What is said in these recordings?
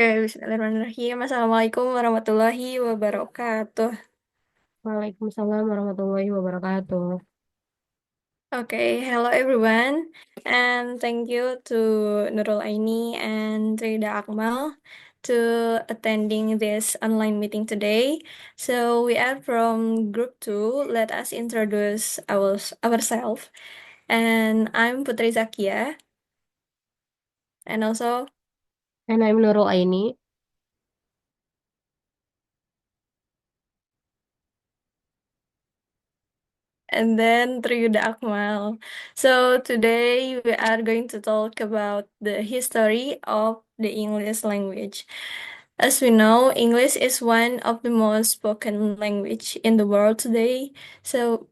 Oke, bismillahirrahmanirrahim. Assalamualaikum warahmatullahi wabarakatuh. Waalaikumsalam warahmatullahi wabarakatuh. Okay, hello everyone, and thank you to Nurul Aini and Trida Akmal to attending this online meeting today. So we are from Group 2. Let us introduce ourselves. And I'm Putri Zakia, and also And I'm Nurul Aini. and then Triyuda Akmal. So today we are going to talk about the history of the English language. As we know, English is one of the most spoken language in the world today. So,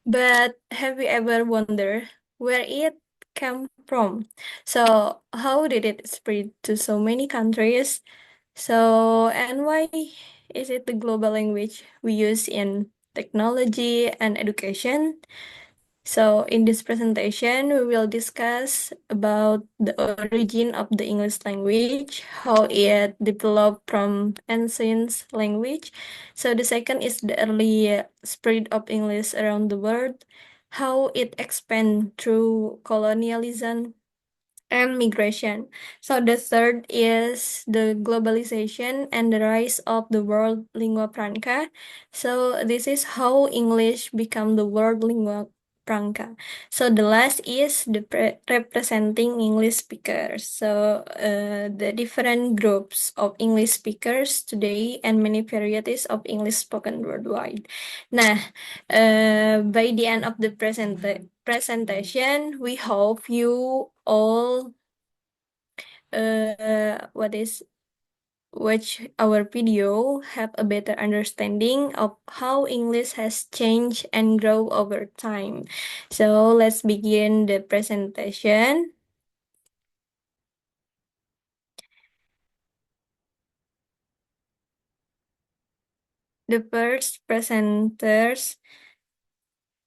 but have you ever wondered where it came from? So, how did it spread to so many countries? So, and why is it the global language we use in technology and education? So, in this presentation, we will discuss about the origin of the English language, how it developed from ancient language. So, the second is the early spread of English around the world, how it expanded through colonialism and migration. So the third is the globalization and the rise of the world lingua franca. So this is how English become the world lingua franca. So the last is the representing English speakers. So the different groups of English speakers today and many varieties of English spoken worldwide. Nah, by the end of the presentation, we hope you all what is watch our video have a better understanding of how English has changed and grow over time. So let's begin the presentation. The first presenters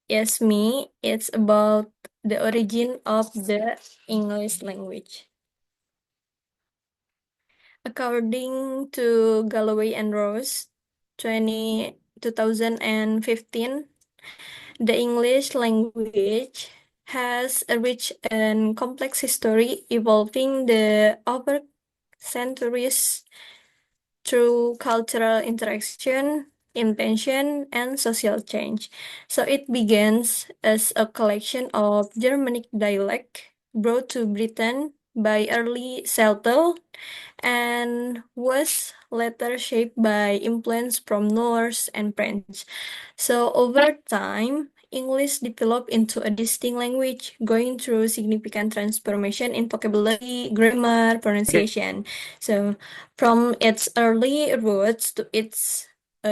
is me. It's about the origin of the English language. According to Galloway and Rose, 2015, the English language has a rich and complex history evolving the over centuries through cultural interaction, invention, and social change. So it begins as a collection of Germanic dialect brought to Britain by early settlers and was later shaped by influence from Norse and French. So over time, English developed into a distinct language, going through significant transformation in vocabulary, grammar, pronunciation. So from its early roots to its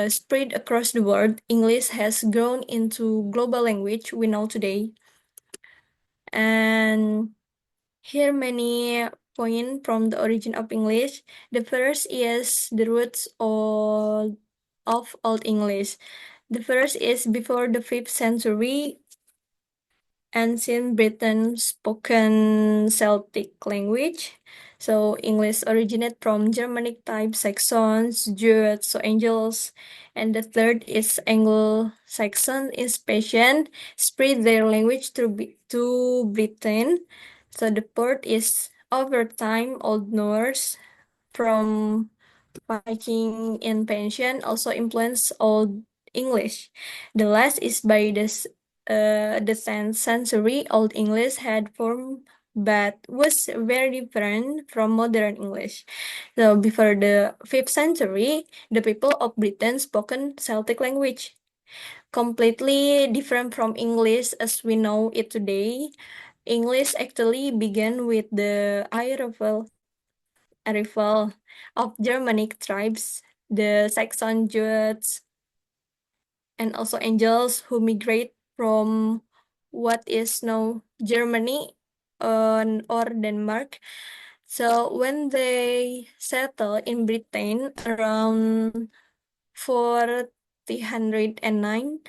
spread across the world, English has grown into global language we know today. And here many points from the origin of English. The first is the roots of Old English. The first is before the 5th century, ancient Britain spoken Celtic language. So English originated from Germanic type Saxons, Jutes, so Angles, and the third is Anglo-Saxon inspiration spread their language to Britain. So the fourth is over time Old Norse from Viking invention also influenced Old English. The last is by the 10th century, Old English had formed but was very different from modern English. So before the 5th century, the people of Britain spoken Celtic language, completely different from English as we know it today. English actually began with the arrival of Germanic tribes, the Saxon Jutes, and also Angles who migrate from what is now Germany or Denmark. So when they settle in Britain around 409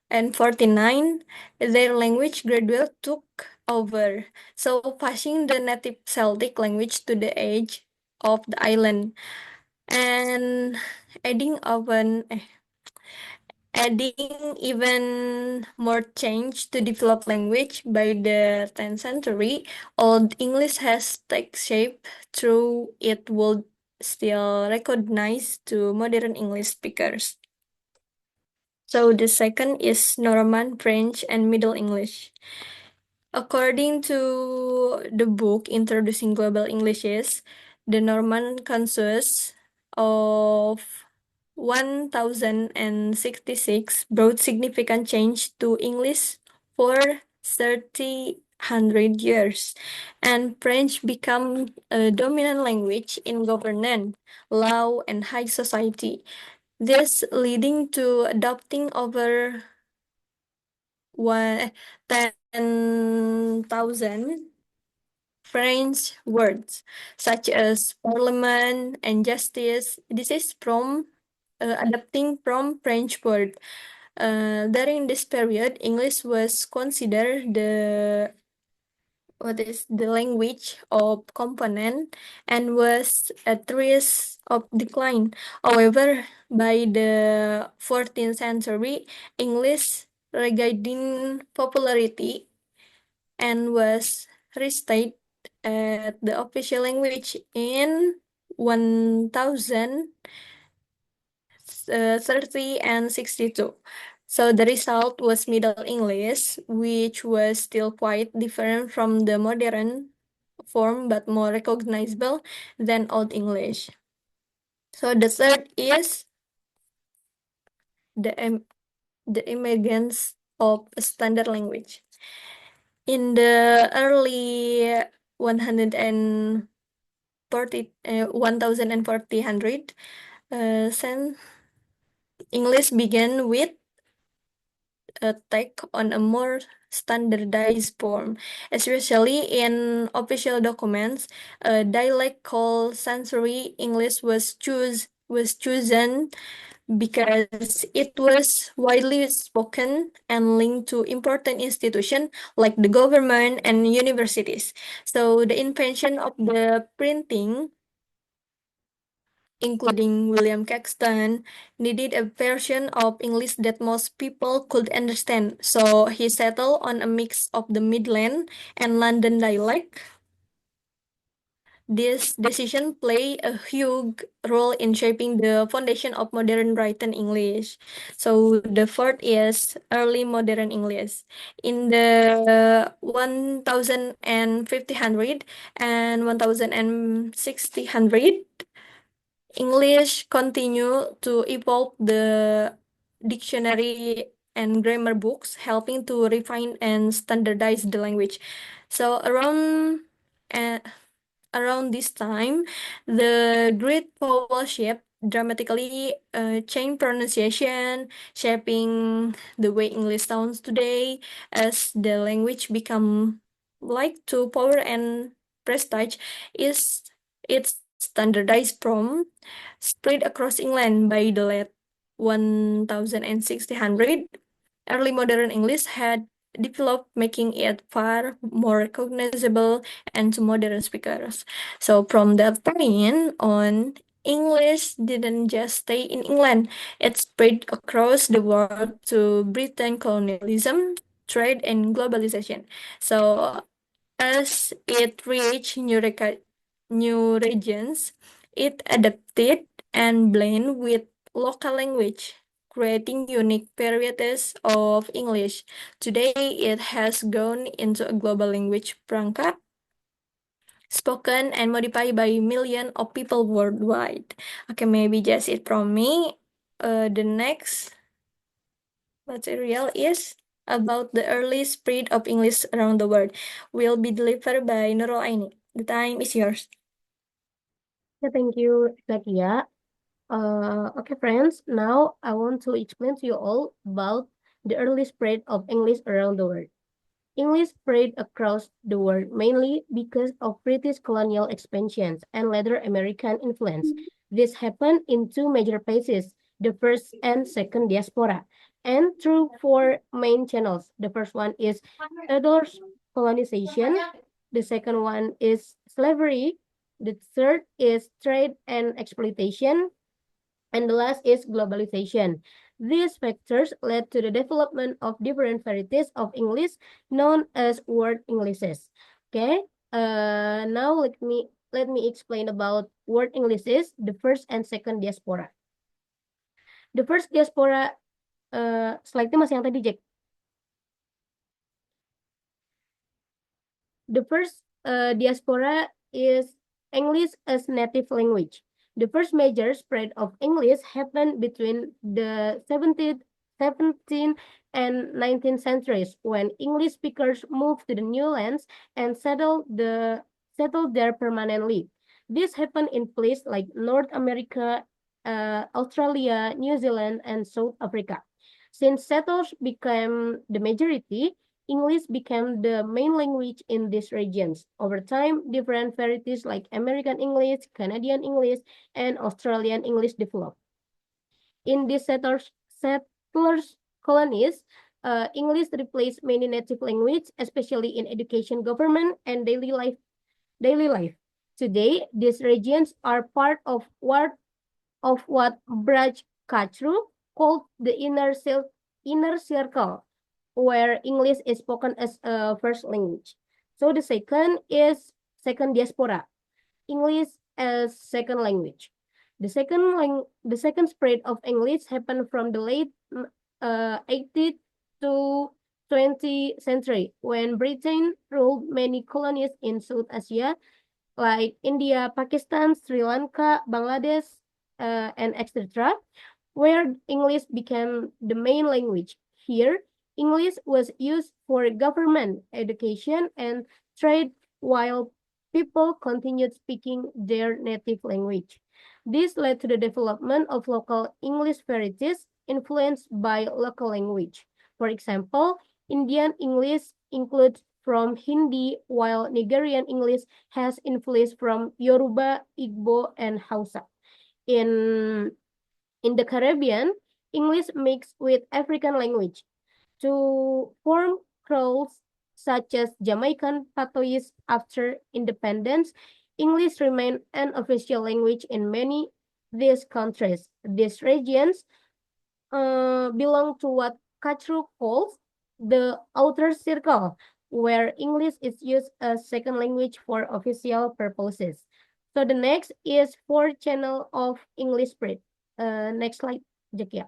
and 49, their language gradually took over. So passing the native Celtic language to the age. of the island, and adding even adding even more change to develop language. By the 10th century, Old English has taken shape through it would still recognized to modern English speakers. So the second is Norman French and Middle English. According to the book Introducing Global Englishes, the Norman consensus of 1066 brought significant change to English for 300 years, and French became a dominant language in governance, law, and high society. This leading to adopting over 10,000 French words, such as parliament and justice. This is from adapting from French word. During this period, English was considered the language of component and was at risk of decline. However, by the 14th century, English regained popularity and was restated as the official language in 1030 and 62. So the result was Middle English, which was still quite different from the modern form but more recognizable than Old English. So the third is the the emergence of a standard language. In the early 1400, since English began with a take on a more standardized form, especially in official documents. A dialect called Chancery English was chosen because it was widely spoken and linked to important institutions like the government and universities. So the invention of the printing, including William Caxton, needed a version of English that most people could understand. So he settled on a mix of the Midland and London dialect. This decision played a huge role in shaping the foundation of modern written English. So the fourth is early modern English. In the 1500 and 1600, English continue to evolve the dictionary and grammar books, helping to refine and standardize the language. So uh, around this time, the Great vowel shift dramatically changed pronunciation, shaping the way English sounds today as the language become like to power and prestige is its standardized from spread across England by the late 1600. Early modern English had developed, making it far more recognizable and to modern speakers. So from that point on, English didn't just stay in England. It spread across the world to Britain colonialism, trade, and globalization. So as it reached new regions, it adapted and blended with local language, creating unique varieties of English. Today, it has grown into a global language perangkat, spoken and modified by millions of people worldwide. Okay, maybe just it from me. The next material is about the early spread of English around the world. Will be delivered by Nurul Aini. The time is yours. Yeah, thank you, Zakia. Okay, friends. Now I want to explain to you all about the early spread of English around the world. English spread across the world mainly because of British colonial expansions and later American influence. This happened in two major phases, the first and second diaspora, and through four main channels. The first one is settlers colonization, the second one is slavery, The third is trade and exploitation. And the last is globalization. These factors led to the development of different varieties of English known as word Englishes. Okay, now let me explain about word Englishes, the first and second diaspora. The first diaspora, slide-nya masih yang tadi, Jack. The first diaspora is English as native language. The first major spread of English happened between the 17th and 19th centuries when English speakers moved to the new lands and settled there permanently. This happened in places like North America, Australia, New Zealand, and South Africa. Since settlers became the majority, English became the main language in these regions. Over time, different varieties like American English, Canadian English, and Australian English developed. In these settlers colonies, English replaced many native languages, especially in education, government, and daily life. Today, these regions are part of what Braj Kachru called the inner circle, where English is spoken as a first language. So the second is second diaspora, English as second language. The second spread of English happened from the late 18th to 20th century when Britain ruled many colonies in South Asia like India, Pakistan, Sri Lanka, Bangladesh, and etc., where English became the main language. Here, English was used for government, education, and trade, while people continued speaking their native language. This led to the development of local English varieties influenced by local language. For example, Indian English includes from Hindi, while Nigerian English has influence from Yoruba, Igbo, and Hausa. In in the Caribbean, English mixed with African language to form creoles such as Jamaican patois after independence. English remained an official language in many these countries. These regions belong to what Kachru calls the outer circle, where English is used as second language for official purposes. So the next is fourth channel of English spread. Next slide, Jakia.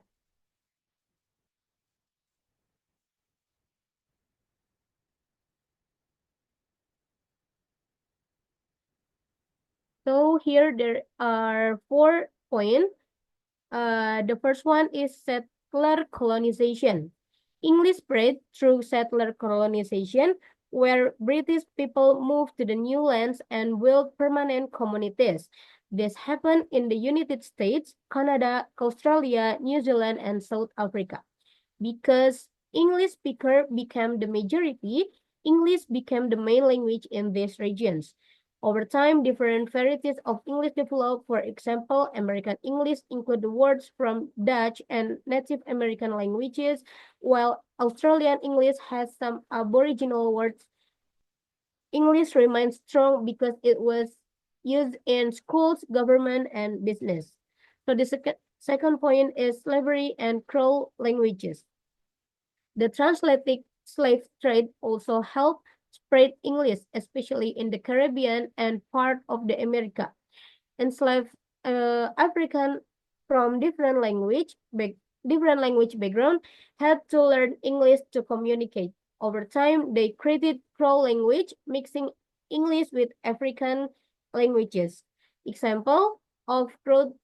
So here there are 4 points. The first one is settler colonization. English spread through settler colonization, where British people moved to the new lands and built permanent communities. This happened in the United States, Canada, Australia, New Zealand, and South Africa. Because English speaker became the majority, English became the main language in these regions. Over time, different varieties of English developed. For example, American English include the words from Dutch and Native American languages, while Australian English has some Aboriginal words. English remains strong because it was used in schools, government, and business. So the second point is slavery and Crow languages. The transatlantic slave trade also helped spread English, especially in the Caribbean and part of the America. Enslaved African from different language background had to learn English to communicate. Over time, they created Crow language, mixing English with African languages. Example of Crow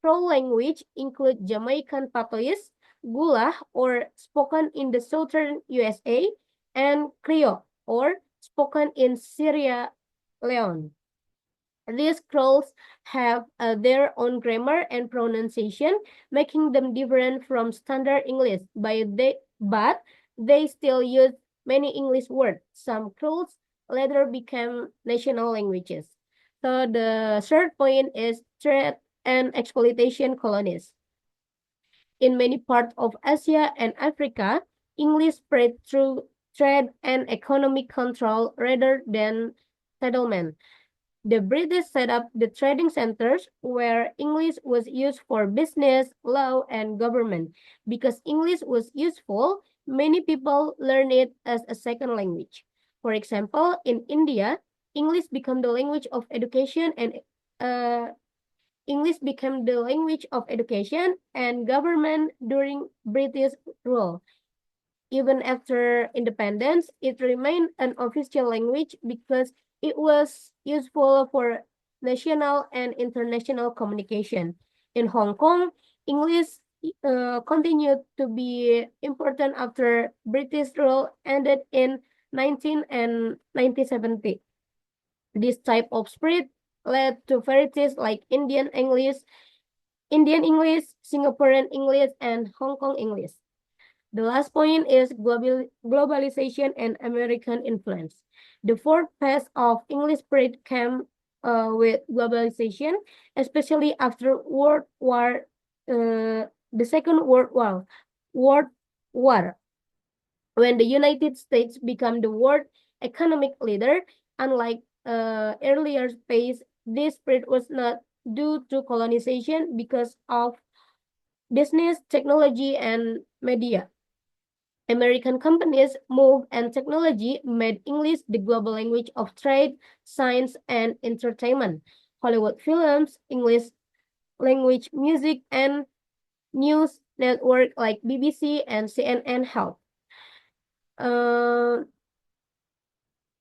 language include Jamaican patois, Gula, or spoken in the southern USA, and Creole, or spoken in Sierra Leone. These scrolls have their own grammar and pronunciation, making them different from standard English, but they still use many English words. Some scrolls later became national languages. So the third point is trade and exploitation colonies. In many parts of Asia and Africa, English spread through trade and economic control rather than settlement. The British set up the trading centers where English was used for business, law, and government. Because English was useful, many people learned it as a second language. For example, in India, English became the language of education and uh, English became the language of education and government during British rule. Even after independence, it remained an official language because it was useful for national and international communication. In Hong Kong, English continued to be important after British rule ended in 19 and 1970. This type of spread led to varieties like Indian English, Singaporean English, and Hong Kong English. The last point is globalization and American influence. The fourth phase of English spread came with globalization, especially after the Second World War, when the United States became the world economic leader. Unlike earlier phase, this spread was not due to colonization because of business, technology, and media. American companies' move and technology made English the global language of trade, science, and entertainment. Hollywood films, English language music, and news network like BBC and CNN help. Uh,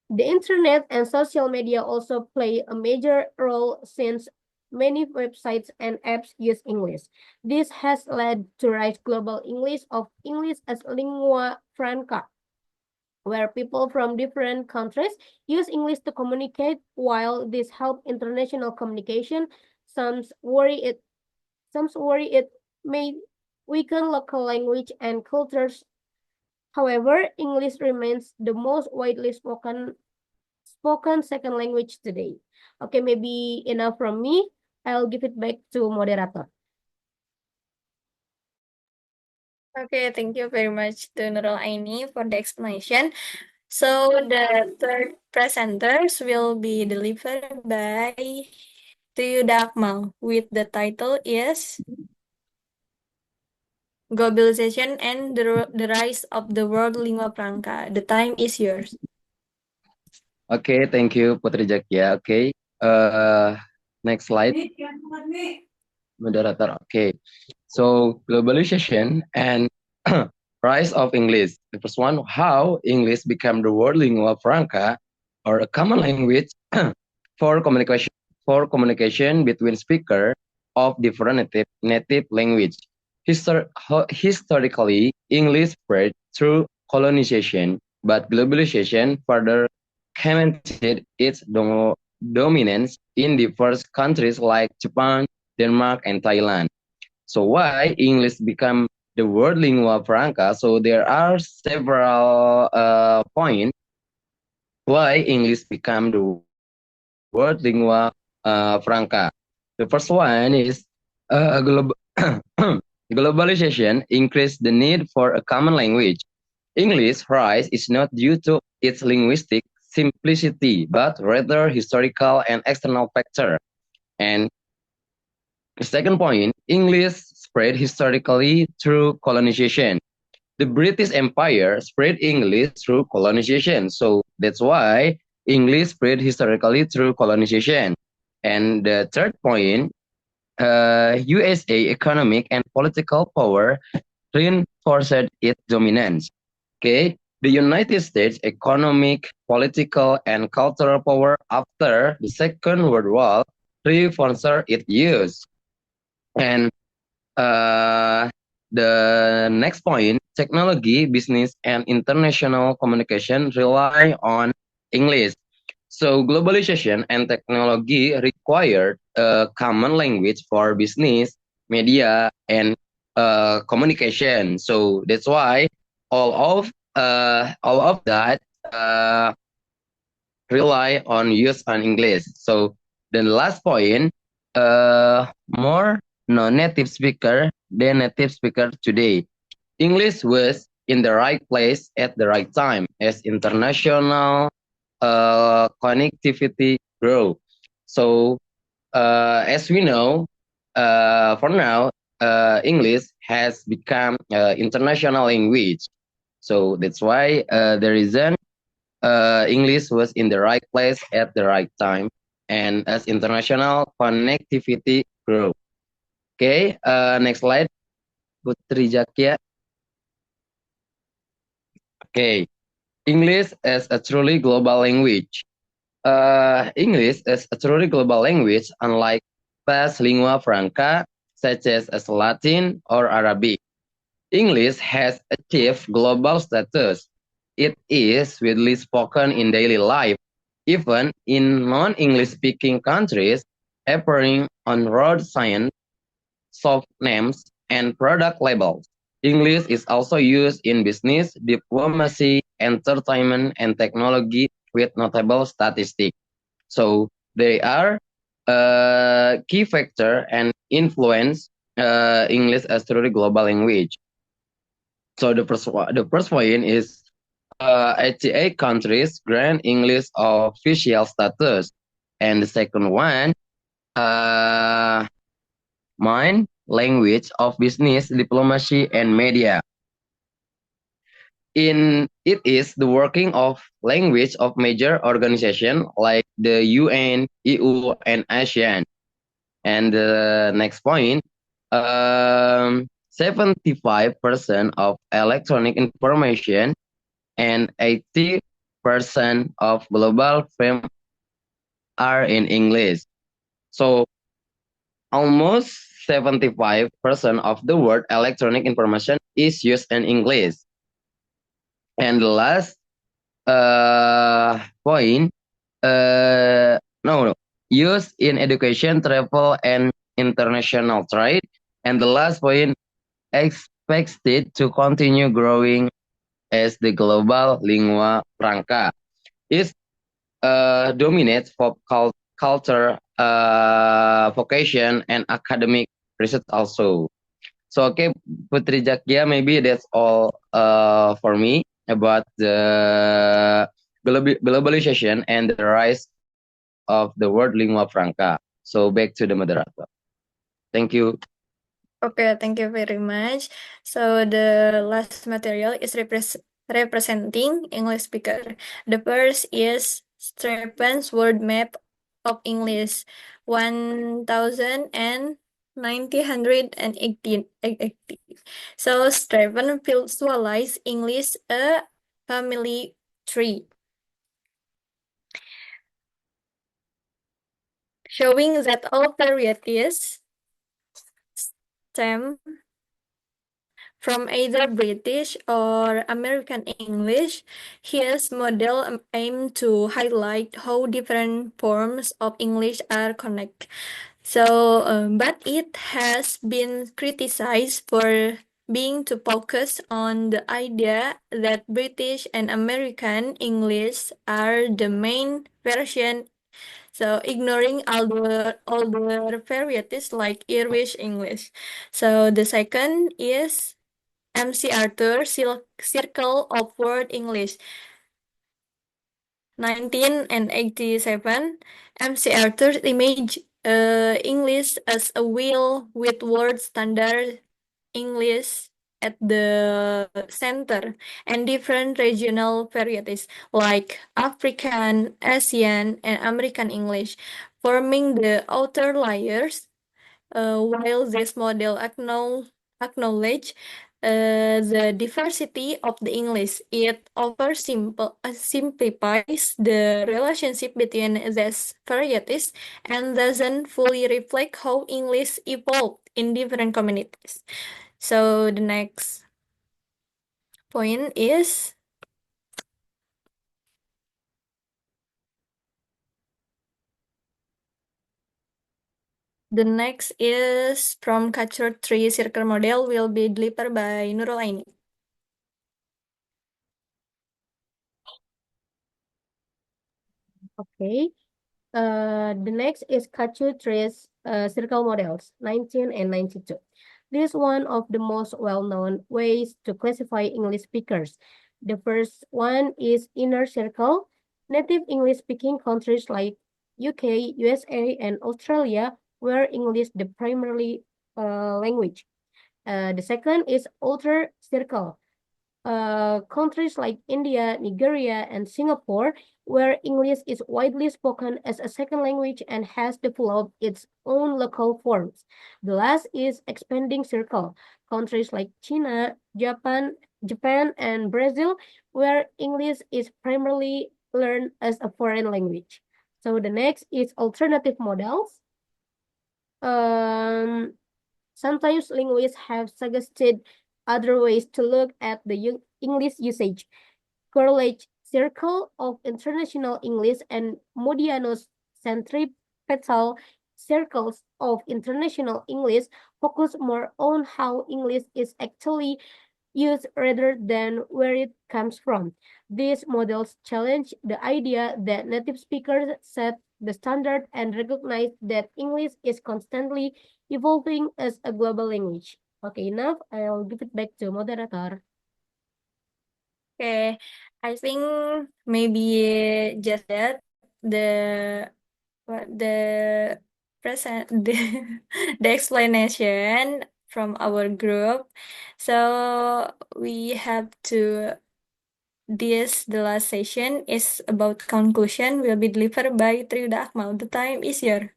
the internet and social media also play a major role since many websites and apps use English. This has led to rise global English as lingua franca, where people from different countries use English to communicate. While this help international communication, some worry it some worry it may weaken local language and cultures. However, English remains the most widely spoken second language today. Okay, maybe enough from me. I'll give it back to moderator. Okay, thank you very much to Nurul Aini for the explanation. So the third presenters will be delivered by Tuyuda Akmal with the title is Globalization and the Rise of the World Lingua Franca. The time is yours. Okay, thank you, Putri Jakia. Okay, uh, next slide, moderator. Okay, so globalization and rise of English. The first one, how English became the world lingua franca, or a common language for communication between speakers of different native language. Historically, English spread through colonization, but globalization further cemented its dominance in diverse countries like Japan, Denmark, and Thailand. So why English become the world lingua franca? So there are several points why English become the world lingua franca. The first one is globalization increased the need for a common language. English rise is not due to its linguistic simplicity, but rather historical and external factor. And the second point, English spread historically through colonization. The British Empire spread English through colonization. So that's why English spread historically through colonization. And the third point, USA economic and political power reinforced its dominance. Okay, the United States economic, political, and cultural power after the Second World War reinforced its use. And the next point, technology, business, and international communication rely on English. So globalization and technology required a common language for business, media, and communication. So that's why all of that rely on use on English. So the last point, more non-native speaker than native speaker today. English was in the right place at the right time as international connectivity grow. So, as we know, for now, English has become international language. So that's why the reason English was in the right place at the right time, and as international connectivity grew. Okay, next slide, Putri Jakia. Okay, English as a truly global language. English is a truly global language, unlike past lingua franca such as Latin or Arabic. English has achieved global status. It is widely spoken in daily life, even in non-English speaking countries, appearing on road signs, soft names, and product labels. English is also used in business, diplomacy, entertainment, and technology with notable statistics. So they are a key factor and influence English as truly global language. So the first point is 88 countries grant English official status, and the second one, uh, mine language of business, diplomacy, and media. It is the working of language of major organizations like the UN, EU, and ASEAN. And the next point, 75% of electronic information and 80% of global fame are in English. So almost 75% of the word electronic information is used in English. And the last point, no, used in education, travel, and international trade. And the last point, expected to continue growing as the global lingua franca. It dominates pop culture, vocation, and academic research also. So, okay, Putri Jakia, maybe that's all for me about the globalization and the rise of the word lingua franca. So, back to the moderator. Thank you. Okay, thank you very much. So the last material is representing English speaker. The first is Stephen's word map of English, 1980. So Stephen visualized English a family tree, showing that all varieties stem from either British or American English. His model aimed to highlight how different forms of English are connected. So, but it has been criticized for being too focused on the idea that British and American English are the main version, so ignoring all the varieties like Irish English. So the second is MC Arthur Circle of Word English, 1987. MC Arthur's image English as a wheel with word standard English at the center and different regional varieties like African, Asian, and American English, forming the outer layers. While this model acknowledge the diversity of the English, it simplifies the relationship between these varieties and doesn't fully reflect how English evolved in different communities. So the next point is from Culture Tree Circle Model will be delivered by Nurul Aini. Okay. The next is Kachu Tree's circle models, 19 and 92. This is one of the most well-known ways to classify English speakers. The first one is inner circle. Native English-speaking countries like UK, USA, and Australia, where English the primary language. The second is outer circle. Countries like India, Nigeria, and Singapore, where English is widely spoken as a second language and has developed its own local forms. The last is expanding circle. Countries like China, Japan, and Brazil, where English is primarily learned as a foreign language. So the next is alternative models. Um, Sometimes linguists have suggested other ways to look at the English usage. Correlate Circle of International English and Modiano's centripetal circles of international English focus more on how English is actually used rather than where it comes from. These models challenge the idea that native speakers set the standard and recognize that English is constantly evolving as a global language. Okay, enough. I'll give it back to moderator. Okay, I think maybe just that the present the explanation from our group. So we have to the last session is about conclusion will be delivered by Triuda Akmal. The time is yours.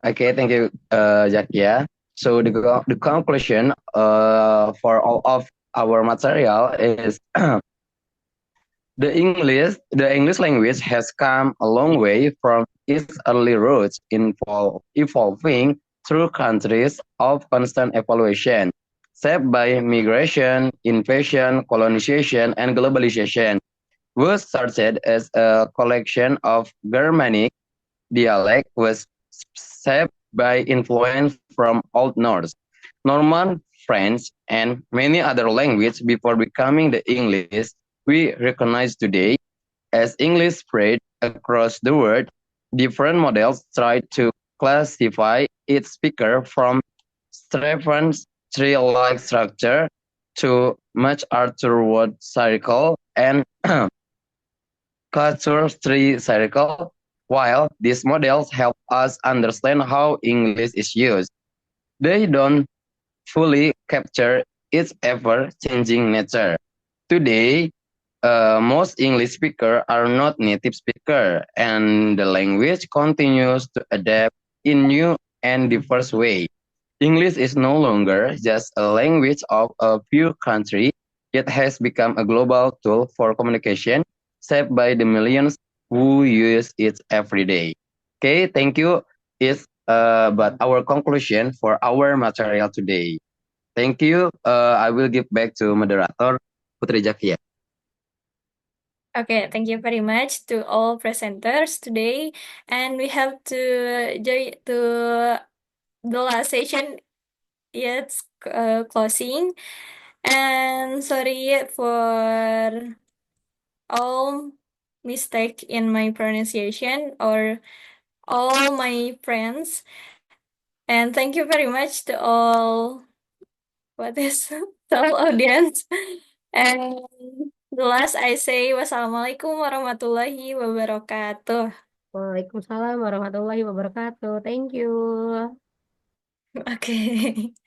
Okay, thank you, Zakia. So the conclusion for all of our material is the English language has come a long way from its early roots, evolving through countries of constant evolution, shaped by migration, invasion, colonization, and globalization. Was started as a collection of Germanic dialect was shaped by influence from Old Norse, Norman, French, and many other languages before becoming the English we recognize today. As English spread across the world, different models tried to classify its speaker from Stephen's tree-like structure to much Arthur Wood circle and culture tree circle. While these models help us understand how English is used, they don't fully capture its ever-changing nature. Today, most English speakers are not native speakers, and the language continues to adapt in new and diverse ways. English is no longer just a language of a few countries, it has become a global tool for communication, shaped by the millions who use it every day. Okay, thank you. Is but our conclusion for our material today. Thank you. I will give back to moderator Putri Jakia. Okay, thank you very much to all presenters today. And we have to join to the last session. It's closing. And sorry for all mistake in my pronunciation or all my friends. And thank you very much to all what is to all audience. And the last I say wassalamualaikum warahmatullahi wabarakatuh. Waalaikumsalam warahmatullahi wabarakatuh. Thank you. Okay.